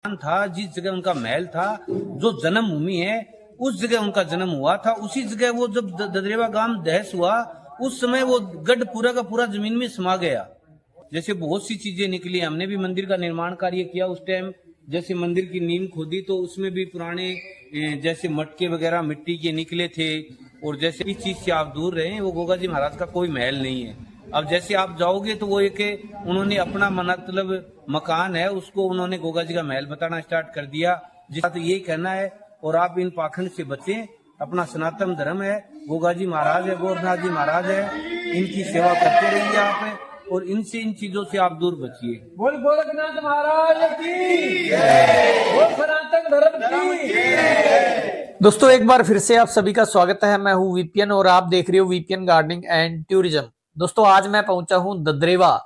था, जिस जगह उनका महल था, जो जन्म भूमि है, उस जगह उनका जन्म हुआ था। उसी जगह वो जब ददरेवा गांव दहस हुआ, उस समय वो गढ़ पूरा का पूरा जमीन में समा गया। जैसे बहुत सी चीजें निकली, हमने भी मंदिर का निर्माण कार्य किया उस टाइम। जैसे मंदिर की नींव खोदी तो उसमें भी पुराने जैसे मटके वगैरह मिट्टी के निकले थे। और जैसे इस चीज से आप दूर रहे, वो गोगा जी महाराज का कोई महल नहीं है। अब जैसे आप जाओगे तो वो एक उन्होंने अपना मतलब मकान है, उसको उन्होंने गोगा जी का महल बताना स्टार्ट कर दिया। जिसका तो यही कहना है, और आप इन पाखंड से बचें। अपना सनातन धर्म है, गोगा जी महाराज है, गोरखनाथ जी महाराज है, इनकी सेवा करते रहिए आप, और इनसे इन चीजों से आप दूर बचिए। बोल गोरखनाथ महाराज की जय, बोल सनातन धर्म की जय। दोस्तों एक बार फिर से आप सभी का स्वागत है। मैं हूं वीपीएन और आप देख रहे हो वीपीएन गार्डनिंग एंड टूरिज्म। दोस्तों आज मैं पहुंचा हूं ददरेवा।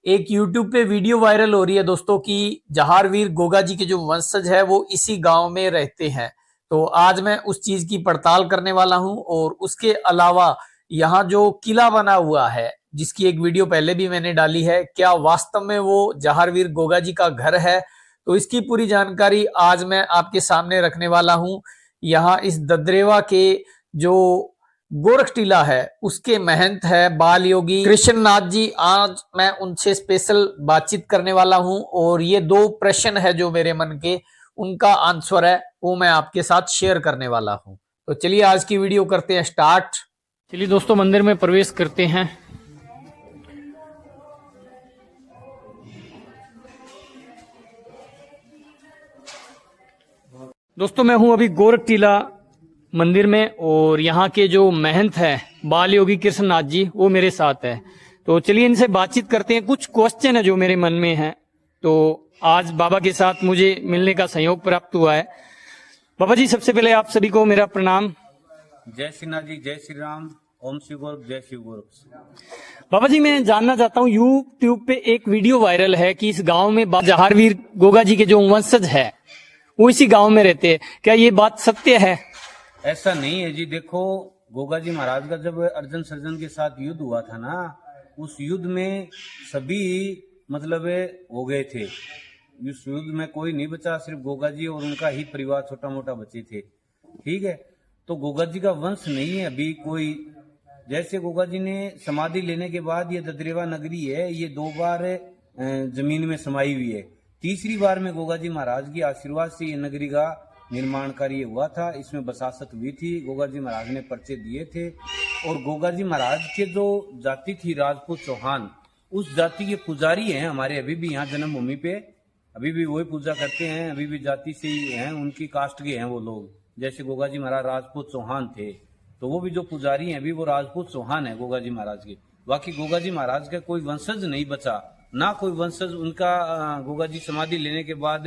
एक यूट्यूब पे वीडियो वायरल हो रही है दोस्तों की जहारवीर गोगा जी के जो वंशज है वो इसी गांव में रहते हैं। तो आज मैं उस चीज की पड़ताल करने वाला हूं। और उसके अलावा यहाँ जो किला बना हुआ है, जिसकी एक वीडियो पहले भी मैंने डाली है, क्या वास्तव में वो जहारवीर गोगा जी का घर है? तो इसकी पूरी जानकारी आज मैं आपके सामने रखने वाला हूं। यहाँ इस ददरेवा के जो गोरख टीला है उसके महंत है बाल योगी कृष्णनाथ जी। आज मैं उनसे स्पेशल बातचीत करने वाला हूं, और ये दो प्रश्न है जो मेरे मन के, उनका आंसर है वो मैं आपके साथ शेयर करने वाला हूं। तो चलिए आज की वीडियो करते हैं स्टार्ट। चलिए दोस्तों मंदिर में प्रवेश करते हैं। दोस्तों मैं हूं अभी गोरख टीला मंदिर में, और यहाँ के जो महंत है बाल योगी कृष्णनाथ जी वो मेरे साथ है। तो चलिए इनसे बातचीत करते हैं। कुछ क्वेश्चन है जो मेरे मन में है, तो आज बाबा के साथ मुझे मिलने का सहयोग प्राप्त हुआ है। बाबा जी सबसे पहले आप सभी को मेरा प्रणाम। जय श्री नाथ जी, जय श्री राम, ओम श्री गोरख, जय श्री गोरख। बाबा जी मैं जानना चाहता हूँ, यूट्यूब पे एक वीडियो वायरल है कि इस गांव में जहारवीर गोगा जी के जो वंशज है वो इसी गांव में रहते हैं, क्या ये बात सत्य है? ऐसा नहीं है जी। देखो, गोगा जी महाराज का जब अर्जुन सर्जन के साथ युद्ध हुआ था ना, उस युद्ध में सभी मतलब हो गए थे। उस युद्ध में कोई नहीं बचा, सिर्फ गोगा जी और उनका ही परिवार छोटा मोटा बचे थे। ठीक है, तो गोगा जी का वंश नहीं है अभी कोई। जैसे गोगा जी ने समाधि लेने के बाद ये ददरेवा नगरी है, ये 2 बार जमीन में समाई हुई है। तीसरी बार में गोगा जी महाराज की आशीर्वाद से ये नगरी का निर्माण कार्य हुआ था। इसमें बसासत हुई थी, गोगा जी महाराज ने पर्चे दिए थे। और गोगा जी महाराज के जो जाति थी राजपूत चौहान, उस जाति के पुजारी हैं हमारे अभी भी यहाँ जन्मभूमि पे, अभी भी वही पूजा करते हैं। अभी भी जाति से ही हैं, उनकी कास्ट के हैं वो लोग। जैसे गोगा जी महाराज राजपूत चौहान थे, तो वो भी जो पुजारी हैं अभी वो राजपूत चौहान है गोगा जी महाराज के। बाकी गोगा जी महाराज का कोई वंशज नहीं बचा, ना कोई वंशज उनका गोगा जी समाधि लेने के बाद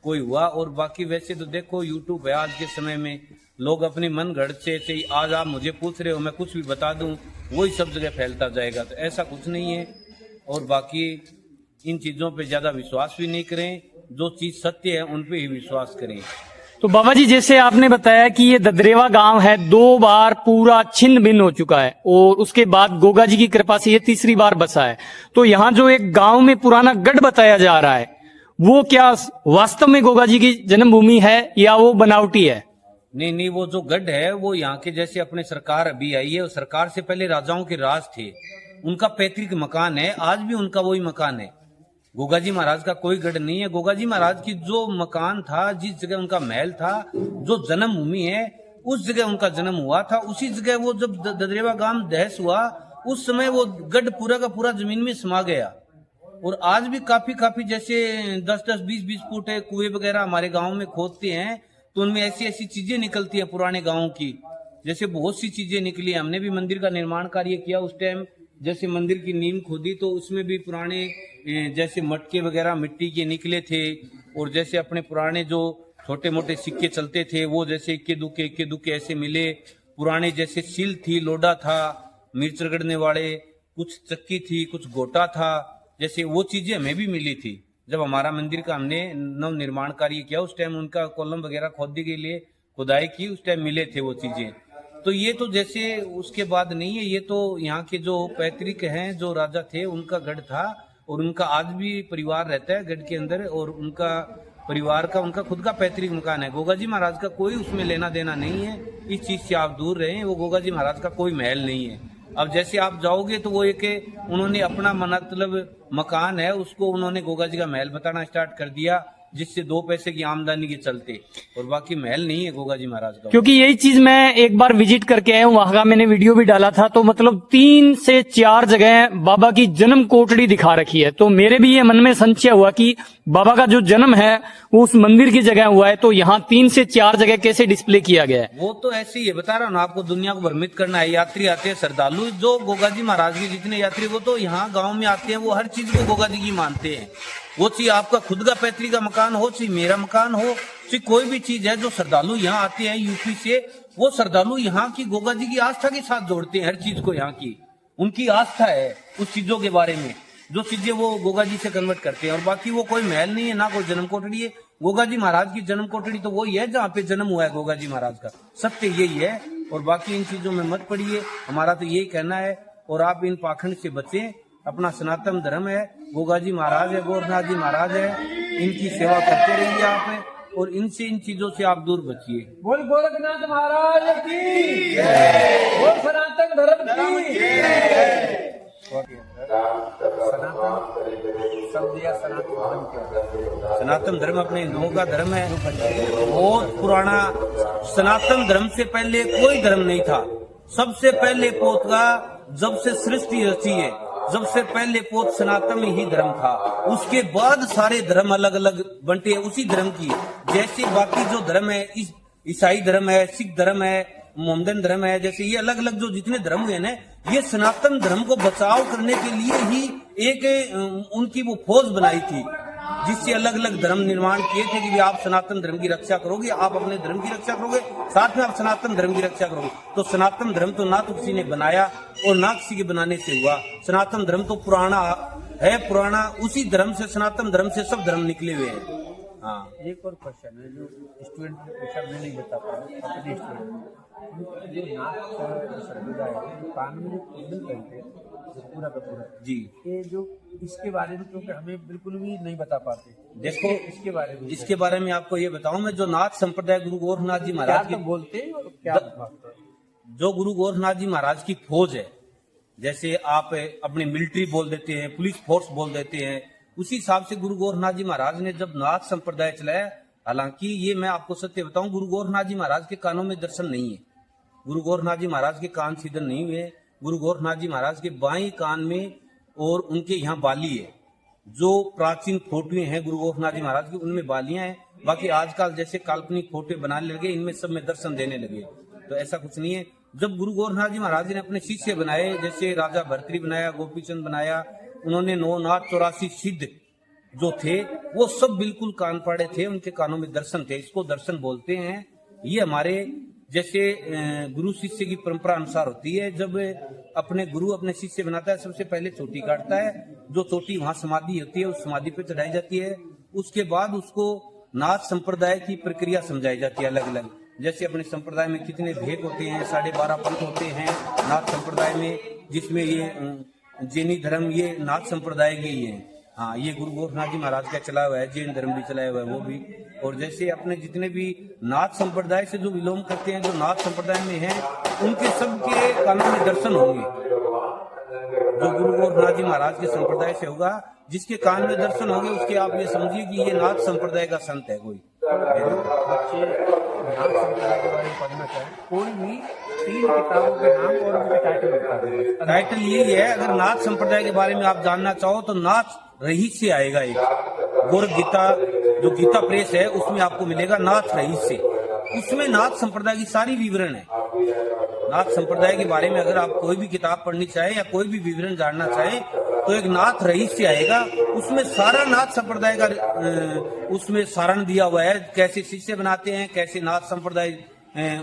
कोई हुआ। और बाकी वैसे तो देखो यूट्यूब है, आज के समय में लोग अपने मन गढ़ से आज आप मुझे पूछ रहे हो, मैं कुछ भी बता दूं वही सब जगह फैलता जाएगा, तो ऐसा कुछ नहीं है। और बाकी इन चीजों पे ज्यादा विश्वास भी नहीं करें, जो चीज सत्य है उन पे ही विश्वास करें। तो बाबा जी जैसे आपने बताया कि ये ददरेवा गांव है 2 बार पूरा छिन्न भिन्न हो चुका है, और उसके बाद गोगा जी की कृपा से ये तीसरी बार बसा है। तो यहाँ जो एक गांव में पुराना गढ़ बताया जा रहा है, वो क्या वास्तव में गोगा जी की जन्मभूमि है या वो बनावटी है? नहीं, वो जो गढ़ है वो यहाँ के जैसे अपने सरकार अभी आई है, सरकार से पहले राजाओं के राज थे, उनका पैतृक मकान है, आज भी उनका वही मकान है। गोगा जी महाराज का कोई गढ़ नहीं है। गोगा जी महाराज की जो मकान था, जिस जगह उनका महल था, जो जन्म भूमि है, उस जगह उनका जन्म हुआ था। उसी जगह वो जब ददरेवा गांव दहस हुआ, उस समय वो गढ़ पूरा का पूरा जमीन में समा गया। और आज भी काफी जैसे 10-10, 20-20 फुट कुएं वगैरह हमारे गांव में खोदते हैं, तो उनमें ऐसी चीजें निकलती है पुराने गांव की। जैसे बहुत सी चीजें निकली। हमने भी मंदिर का निर्माण कार्य किया उस टाइम। जैसे मंदिर की नींव खोदी तो उसमें भी पुराने जैसे मटके वगैरह मिट्टी के निकले थे। और जैसे अपने पुराने जो छोटे मोटे सिक्के चलते थे, वो जैसे इक्के दुक्के ऐसे मिले। पुराने जैसे सिल थी, लोडा था, मिर्च रगड़ने वाले, कुछ चक्की थी, कुछ गोटा था, जैसे वो चीजें हमें भी मिली थी। जब हमारा मंदिर का हमने नव निर्माण कार्य किया उस टाइम उनका कॉलम वगैरह खोदने के लिए खुदाई की, उस टाइम मिले थे वो चीजें। तो ये तो जैसे उसके बाद नहीं है, ये तो यहाँ के जो पैतृक हैं, जो राजा थे, उनका गढ़ था। और उनका आज भी परिवार रहता है गढ़ के अंदर, और उनका परिवार का, उनका खुद का पैतृक मकान है। गोगा जी महाराज का कोई उसमें लेना देना नहीं है, इस चीज से आप दूर रहें। वो गोगा जी महाराज का कोई महल नहीं है। अब जैसे आप जाओगे तो वो एक उन्होंने अपना मतलब मकान है, उसको उन्होंने गोगा जी का महल बताना स्टार्ट कर दिया, जिससे 2 पैसे की आमदनी के चलते, और बाकी महल नहीं है गोगा जी महाराज का। क्योंकि यही चीज मैं एक बार विजिट करके आया हूँ, वहां का मैंने वीडियो भी डाला था, तो मतलब 3 से 4 जगह बाबा की जन्म कोठड़ी दिखा रखी है। तो मेरे भी ये मन में संशय हुआ कि बाबा का जो जन्म है वो उस मंदिर की जगह हुआ है, तो यहाँ 3 से 4 जगह कैसे डिस्प्ले किया गया है? वो तो ऐसे ही है, बता रहा हूँ ना आपको, दुनिया को भ्रमित करना है। यात्री आते हैं, श्रद्धालु जो गोगा जी महाराज के जितने यात्री वो तो यहाँ गांव में आते हैं, वो हर चीज को गोगा जी की मानते हैं। वो चीज आपका खुद का पैतृक का मकान हो, चाहे मेरा मकान हो, चाहे कोई भी चीज है, जो श्रद्धालु यहाँ आते हैं यूपी से, वो श्रद्धालु यहाँ की गोगा जी की आस्था के साथ जोड़ते हैं हर चीज को। यहाँ की उनकी आस्था है उस चीजों के बारे में, जो चीजें वो गोगा जी से कन्वर्ट करते हैं। और बाकी वो कोई महल नहीं है, ना कोई जन्म कोठड़ी है। गोगा जी महाराज की जन्म कोठड़ी तो वही है जहाँ पे जन्म हुआ है गोगा जी महाराज का, सत्य यही है। और बाकी इन चीजों में मत पड़िए, हमारा तो यही कहना है। और आप इन पाखंड से बचें, अपना सनातन धर्म है, गोगा जी महाराज है, गोरखनाथ जी महाराज है, इनकी सेवा करते रहिए आप, और इनसे इन चीजों से आप दूर बचिए। बोल गोरखनाथ महाराज की जय, बोल सनातन धर्म की जय। सनातन धर्म अपने हिंदुओं का धर्म है, बहुत पुराना। सनातन धर्म से पहले कोई धर्म नहीं था। सबसे पहले पोत का, जब से सृष्टि रची है, जब से पहले पोत सनातन ही धर्म था। उसके बाद सारे धर्म अलग अलग बंटे उसी धर्म की। जैसे बाकी जो धर्म है, ईसाई धर्म है, सिख धर्म है, मोहम्मदन धर्म है, जैसे ये अलग अलग जो जितने धर्म हुए ना, ये सनातन धर्म को बचाव करने के लिए ही एक उनकी वो फौज बनाई थी, जिससे अलग अलग धर्म निर्माण किए थे कि भी आप सनातन धर्म की रक्षा करोगे, आप अपने धर्म की रक्षा करोगे, साथ में आप सनातन धर्म की रक्षा करोगे। तो सनातन धर्म तो ना तो किसी ने बनाया और ना किसी के बनाने से हुआ। सनातन धर्म तो पुराना है, पुराना। उसी धर्म से, सनातन धर्म से सब धर्म निकले हुए हैं। हाँ, एक और क्वेश्चन है जो स्टूडेंट ने पूछा, मैं नहीं बता पा रहा अपने स्टूडेंट जो नाक जो संप्रदाय है, जो कान में जो कुंडल पहनते हैं, जो पूरा का पूरा जी, ये जो इसके बारे में, क्योंकि हमें बिल्कुल भी नहीं बता पाते। देखो इसके बारे में आपको ये बताऊं मैं, जो नाथ संप्रदाय गुरु गोरखनाथ जी महाराज क्या की बोलते हैं और क्या भागते हैं? जो गुरु गोरखनाथ जी महाराज की फौज है, जैसे आप अपने मिलिट्री बोल देते हैं, पुलिस फोर्स बोल देते हैं, उसी हिसाब से गुरु गोरखनाथ जी महाराज ने जब नाथ संप्रदाय चलाया, हालांकि ये मैं आपको सत्य बताऊं, गुरु गोरखनाथ जी महाराज के कानों में दर्शन नहीं है। गुरु गोरखनाथ जी महाराज के कान सीधन नहीं हुए। गुरु गोरखनाथ जी महाराज के बाएं कान में और उनके यहाँ बाली है। जो प्राचीन फोटोएं हैं गुरु गोरखनाथ जी महाराज की, उनमें बालियां हैं। बाकी आजकल जैसे काल्पनिक फोटो बनाने लगे, इनमें सब में दर्शन देने लगे, तो ऐसा कुछ नहीं है। जब गुरु गोरखनाथ जी महाराज ने अपने शिष्य बनाए, जैसे राजा भर्तृहरि बनाया, गोपीचंद बनाया, उन्होंने 984 सिद्ध जो थे वो सब बिल्कुल कान पाड़े थे, उनके कानों में दर्शन थे। इसको दर्शन बोलते हैं। ये हमारे जैसे गुरु शिष्य की परंपरा अनुसार होती है। जब अपने गुरु अपने शिष्य बनाता है, सबसे पहले चोटी काटता है। जो चोटी वहां समाधि होती है, उस समाधि पे चढ़ाई जाती है। उसके बाद उसको नाथ संप्रदाय की प्रक्रिया समझाई जाती है अलग अलग। जैसे अपने संप्रदाय में कितने भेद होते हैं, 12.5 पंथ होते हैं नाथ संप्रदाय में, जिसमें ये जैनी धर्म ये नाथ संप्रदाय के ही है। हाँ, ये गुरु गोरखनाथ जी महाराज का चला हुआ है, जैन धर्म भी चलाया हुआ है वो भी। और जैसे अपने जितने भी नाथ संप्रदाय से जो विलोम करते हैं, जो नाथ संप्रदाय में हैं, उनके सबके कानों में दर्शन होंगे। जो गुरु गोरखनाथ जी महाराज के संप्रदाय से होगा, जिसके कान में दर्शन होंगे, उसके आप ये समझिए कि ये नाथ संप्रदाय का संत है कोई। बच्चे नाथ संप्रदाय के बारे में पढ़ना चाहें, कोई भी 3 किताबों के नाम और उनके टाइटल बता दें। टाइटल यही है, अगर नाथ संप्रदाय के बारे में आप जानना चाहो तो नाथ रहीस से आएगा। एक गोरख गीता, जो गीता प्रेस है, उसमें आपको मिलेगा नाथ रहीस से। उसमें नाथ संप्रदाय की सारी विवरण है। नाथ संप्रदाय के बारे में अगर आप कोई भी किताब पढ़नी चाहे या कोई भी विवरण जानना चाहे तो एक नाथ रहीस से आएगा। उसमें सारा नाथ संप्रदाय का उसमें सारण दिया हुआ है। कैसे शिष्य बनाते हैं, कैसे नाथ संप्रदाय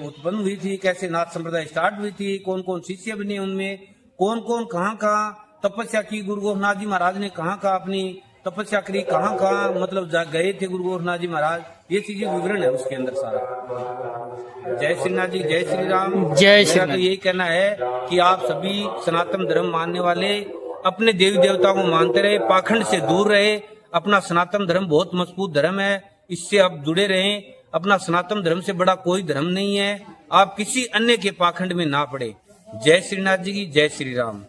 उत्पन्न हुई थी, कैसे नाथ संप्रदाय स्टार्ट हुई थी, कौन कौन शिष्य बने, उनमें कौन कौन कहाँ कहाँ तपस्या की, गुरु गोरखनाथ जी महाराज ने कहाँ कहाँ अपनी तपस्या करी, कहाँ कहाँ मतलब गए थे गुरु गोरखनाथ जी महाराज, ये चीजें विवरण है उसके अंदर सारा। जय श्री नाथ जी, जय श्री राम, जय श्री। तो यही कहना है कि आप सभी सनातन धर्म मानने वाले अपने देवी देवताओं को मानते रहे, पाखंड से दूर रहे। अपना सनातन धर्म बहुत मजबूत धर्म है। इससे आप जुड़े रहें। अपना सनातन धर्म से बड़ा कोई धर्म नहीं है। आप किसी अन्य के पाखंड में ना पड़े। जय श्रीनाथ जी की, जय श्री राम।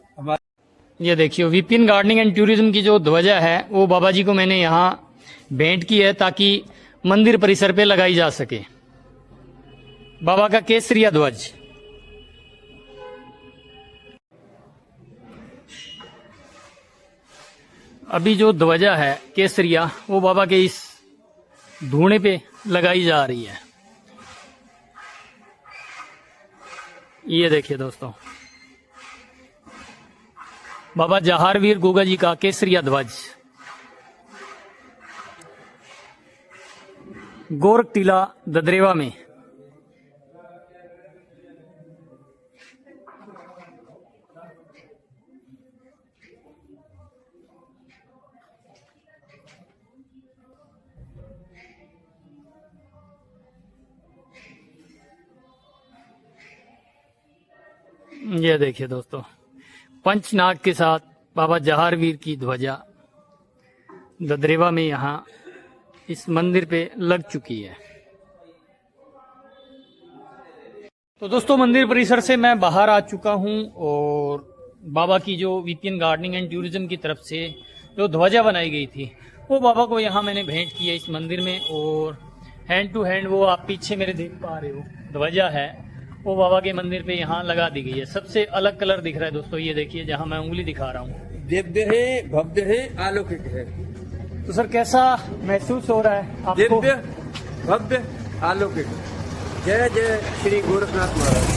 ये देखिए वीपीएन गार्डनिंग एंड टूरिज्म की जो ध्वजा है वो बाबा जी को मैंने यहाँ भेंट की है ताकि मंदिर परिसर पे लगाई जा सके। बाबा का केसरिया ध्वज। अभी जो ध्वजा है केसरिया वो बाबा के इस धूणे पे लगाई जा रही है। ये देखिए दोस्तों, बाबा जहारवीर गोगा जी का केसरिया ध्वज गोरख टीला ददरेवा में। ये देखिए दोस्तों, पंचनाग के साथ बाबा जहारवीर की ध्वजा ददरेवा में यहाँ इस मंदिर पे लग चुकी है। तो दोस्तों मंदिर परिसर से मैं बाहर आ चुका हूँ और बाबा की जो वीपीएन गार्डनिंग एंड टूरिज्म की तरफ से जो ध्वजा बनाई गई थी वो बाबा को यहाँ मैंने भेंट की है इस मंदिर में। और हैंड टू हैंड वो आप पीछे मेरे देख पा रहे हो ध्वजा है वो बाबा के मंदिर पे यहाँ लगा दी गई है। सबसे अलग कलर दिख रहा है दोस्तों, ये देखिए जहाँ मैं उंगली दिखा रहा हूँ। दिव्य है, भव्य है, अलौकिक है। तो सर कैसा महसूस हो रहा है आपको? दिव्य, भव्य, अलौकिक। जय जय श्री गोरखनाथ महाराज।